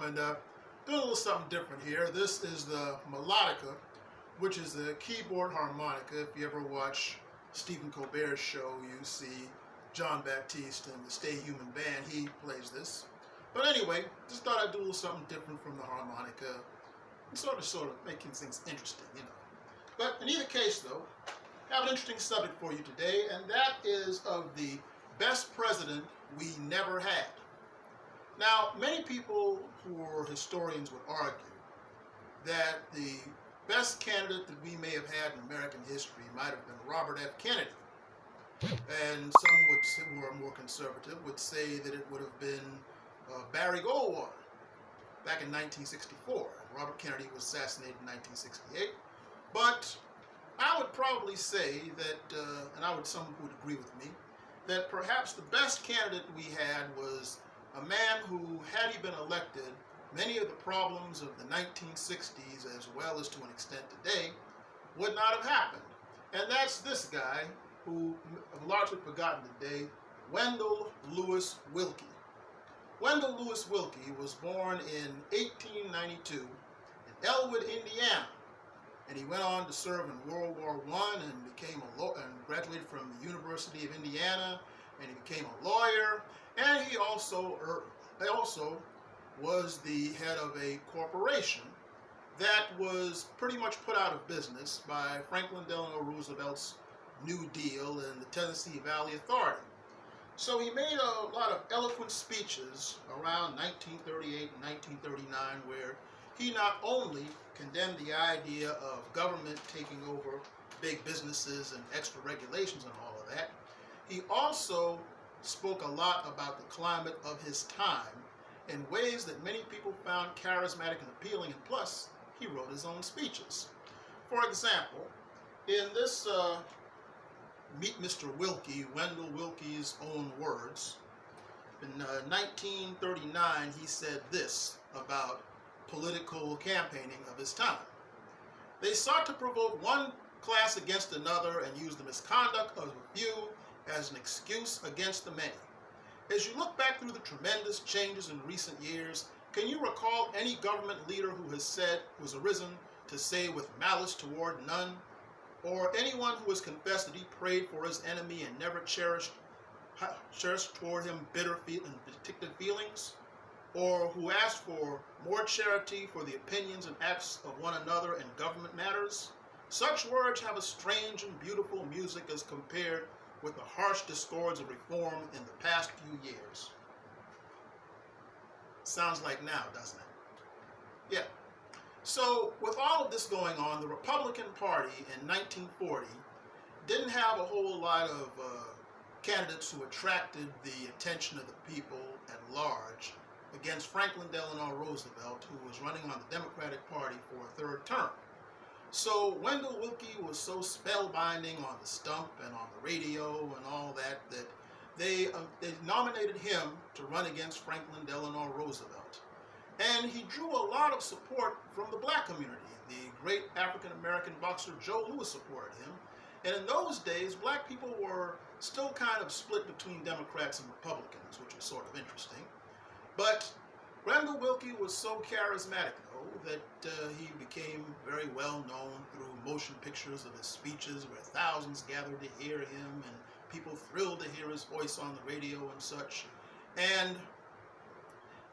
and doing a little something different here. This is the melodica, which is a keyboard harmonica. If you ever watch Stephen Colbert's show, you see John Baptiste and the Stay Human Band. He plays this. But anyway, just thought I'd do a little something different from the harmonica, and sort of making things interesting, you know. But in either case, though, I have an interesting subject for you today, and that is of the best president we never had. Now, many people who are historians would argue that the best candidate that we may have had in American history might have been Robert F. Kennedy. And some who are more conservative would say that it would have been Barry Goldwater back in 1964. Robert Kennedy was assassinated in 1968. But I would probably say that, and some would agree with me, that perhaps the best candidate we had was a man who, had he been elected, many of the problems of the 1960s, as well as to an extent today, would not have happened. And that's this guy, who I've largely forgotten today, Wendell Lewis Willkie. Wendell Lewis Willkie was born in 1892 in Elwood, Indiana. And he went on to serve in World War I and became and graduated from the University of Indiana, and he became a lawyer. And he also was the head of a corporation that was pretty much put out of business by Franklin Delano Roosevelt's New Deal and the Tennessee Valley Authority. So he made a lot of eloquent speeches around 1938 and 1939 where he not only condemned the idea of government taking over big businesses and extra regulations and all of that, he also spoke a lot about the climate of his time in ways that many people found charismatic and appealing, and plus, he wrote his own speeches. For example, in this Meet Mr. Willkie, Wendell Willkie's own words, in 1939 he said this about political campaigning of his time. They sought to provoke one class against another and use the misconduct of a few as an excuse against the many. As you look back through the tremendous changes in recent years, can you recall any government leader who has arisen to say with malice toward none, or anyone who has confessed that he prayed for his enemy and never cherished toward him bitter and vindictive feelings, or who asked for more charity for the opinions and acts of one another in government matters? Such words have a strange and beautiful music as compared with the harsh discords of reform in the past few years. Sounds like now, doesn't it? Yeah. So, with all of this going on, the Republican Party in 1940 didn't have a whole lot of candidates who attracted the attention of the people at large against Franklin Delano Roosevelt, who was running on the Democratic Party for a third term. So Wendell Willkie was so spellbinding on the stump and on the radio and all that they nominated him to run against Franklin Delano Roosevelt. And he drew a lot of support from the black community. The great African-American boxer Joe Louis supported him. And in those days, black people were still kind of split between Democrats and Republicans, which was sort of interesting. But Wendell Willkie was so charismatic, though, that he became very well known through motion pictures of his speeches where thousands gathered to hear him and people thrilled to hear his voice on the radio and such.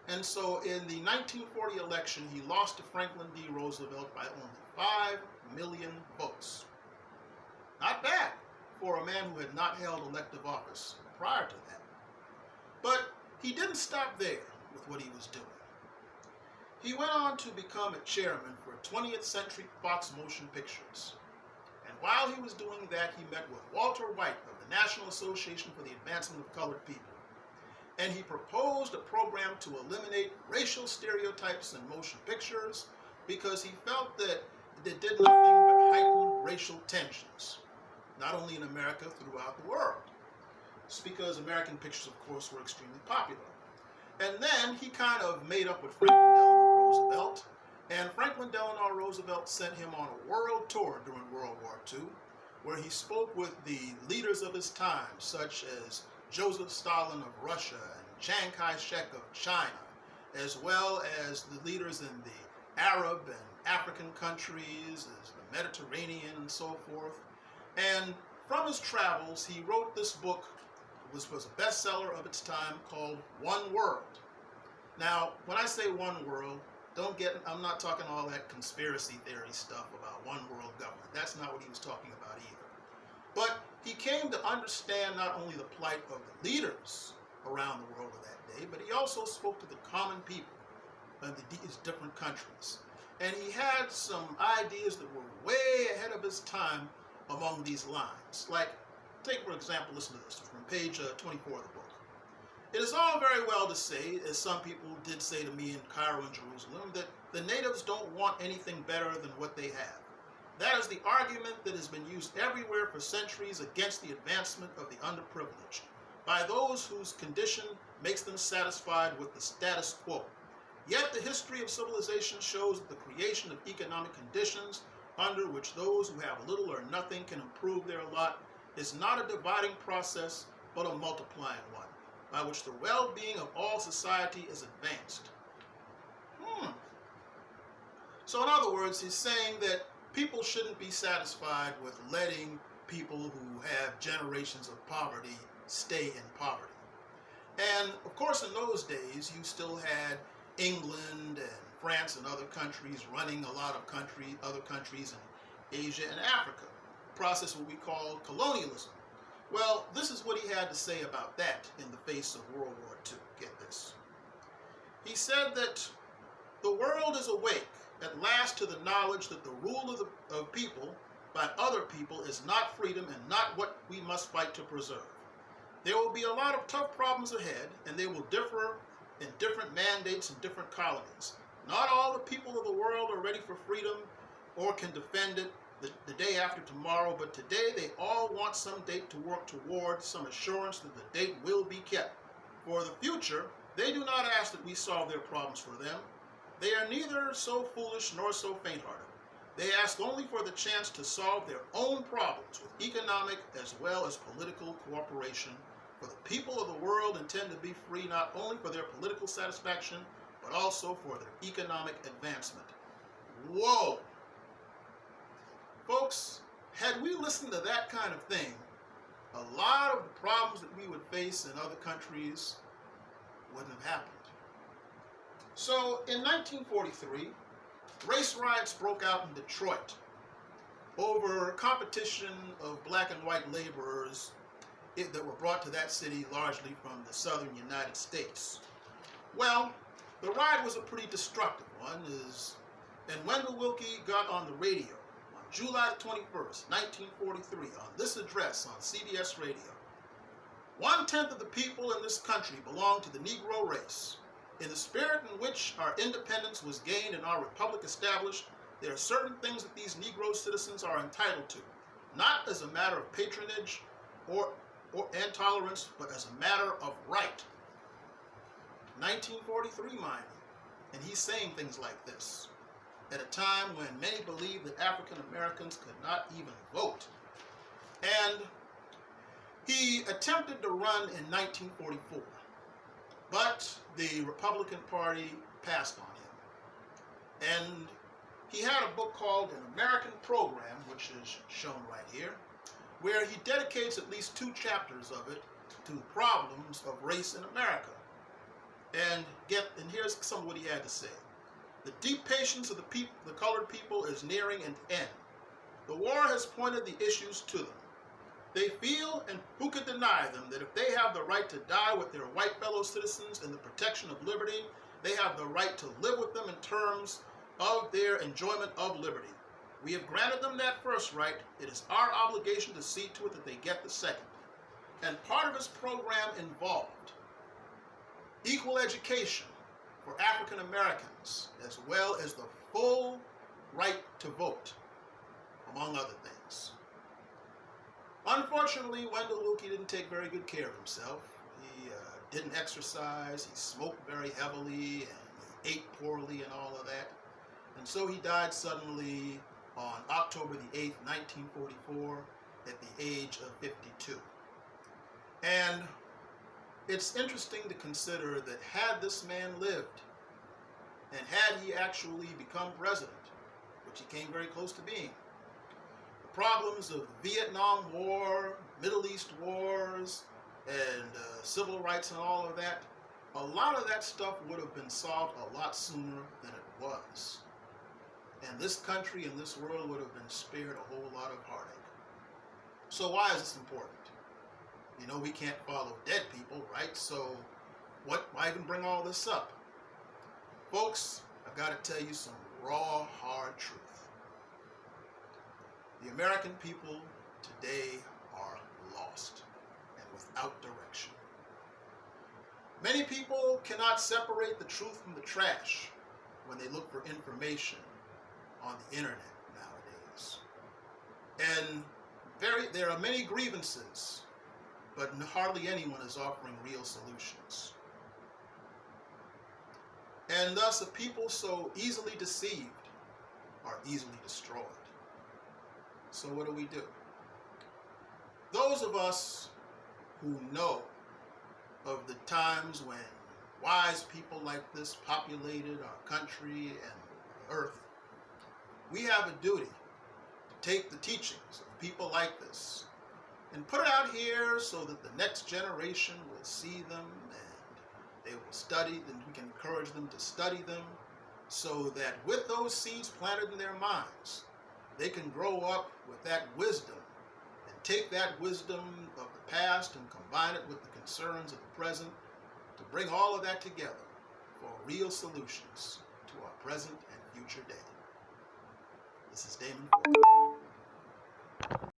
And so in the 1940 election, he lost to Franklin D. Roosevelt by only 5 million votes. Not bad for a man who had not held elective office prior to that. But he didn't stop there with what he was doing. He went on to become a chairman for 20th Century Fox Motion Pictures. And while he was doing that, he met with Walter White of the National Association for the Advancement of Colored People. And he proposed a program to eliminate racial stereotypes in motion pictures because he felt that it did nothing but heighten racial tensions, not only in America, throughout the world. It's because American pictures, of course, were extremely popular. And then he kind of made up with Franklin Delano Roosevelt, and Franklin Delano Roosevelt sent him on a world tour during World War II, where he spoke with the leaders of his time, such as Joseph Stalin of Russia and Chiang Kai-shek of China, as well as the leaders in the Arab and African countries, as the Mediterranean and so forth. And from his travels, he wrote this book, which was a bestseller of its time, called One World. Now, when I say one world, I'm not talking all that conspiracy theory stuff about one world government. That's not what he was talking about either. But he came to understand not only the plight of the leaders around the world of that day, but he also spoke to the common people of these different countries. And he had some ideas that were way ahead of his time among these lines. Like, take for example, listen to this from page 24 of the book. It is all very well to say, as some people did say to me in Cairo and Jerusalem, that the natives don't want anything better than what they have. That is the argument that has been used everywhere for centuries against the advancement of the underprivileged, by those whose condition makes them satisfied with the status quo. Yet the history of civilization shows that the creation of economic conditions under which those who have little or nothing can improve their lot is not a dividing process, but a multiplying one, by which the well-being of all society is advanced. So in other words, he's saying that people shouldn't be satisfied with letting people who have generations of poverty stay in poverty. And of course, in those days, you still had England and France and other countries running a lot of other countries in Asia and Africa, a process what we call colonialism. Well, this is what he had to say about that in the face of World War II. Get this. He said that the world is awake at last to the knowledge that the rule of people by other people is not freedom and not what we must fight to preserve. There will be a lot of tough problems ahead, and they will differ in different mandates in different colonies. Not all the people of the world are ready for freedom or can defend it the day after tomorrow, but today they all want some date to work toward, some assurance that the date will be kept. For the future, they do not ask that we solve their problems for them. They are neither so foolish nor so faint-hearted. They ask only for the chance to solve their own problems with economic as well as political cooperation. For the people of the world intend to be free not only for their political satisfaction, but also for their economic advancement. Whoa! Folks, had we listened to that kind of thing, a lot of the problems that we would face in other countries wouldn't have happened. So, in 1943, race riots broke out in Detroit over competition of black and white laborers that were brought to that city largely from the southern United States. Well, the riot was a pretty destructive one, and Wendell Willkie got on the radio on July 21st, 1943, on this address on CBS Radio. 1/10 of the people in this country belong to the Negro race. In the spirit in which our independence was gained and our republic established, there are certain things that these Negro citizens are entitled to, not as a matter of patronage or intolerance, but as a matter of right. 1943, mind you, and he's saying things like this at a time when many believed that African Americans could not even vote. And he attempted to run in 1944, but the Republican Party passed on him. And he had a book called An American Program, which is shown right here, where he dedicates at least 2 chapters of it to problems of race in America. And here's some of what he had to say. The deep patience of the colored people is nearing an end. The war has pointed the issues to them. They feel, and who could deny them, that if they have the right to die with their white fellow citizens in the protection of liberty, they have the right to live with them in terms of their enjoyment of liberty. We have granted them that first right. It is our obligation to see to it that they get the second. And part of his program involved equal education for African Americans, as well as the full right to vote, among other things. Unfortunately, Wendell Willkie didn't take very good care of himself. He didn't exercise, he smoked very heavily, and he ate poorly and all of that. And so he died suddenly on October the 8th, 1944, at the age of 52. And it's interesting to consider that had this man lived And had he actually become president, which he came very close to being, the problems of the Vietnam War, Middle East wars, and civil rights and all of that, a lot of that stuff would have been solved a lot sooner than it was. And this country and this world would have been spared a whole lot of heartache. So why is this important? You know, we can't follow dead people, right? So why even bring all this up? Folks, I've got to tell you some raw, hard truth. The American people today are lost and without direction. Many people cannot separate the truth from the trash when they look for information on the internet nowadays. And there are many grievances, but hardly anyone is offering real solutions. And thus, a people so easily deceived are easily destroyed. So what do? Those of us who know of the times when wise people like this populated our country and earth, we have a duty to take the teachings of people like this and put it out here so that the next generation will see them and they will study, and we can encourage them to study them so that with those seeds planted in their minds, they can grow up with that wisdom and take that wisdom of the past and combine it with the concerns of the present to bring all of that together for real solutions to our present and future day. This is Damon Fordham.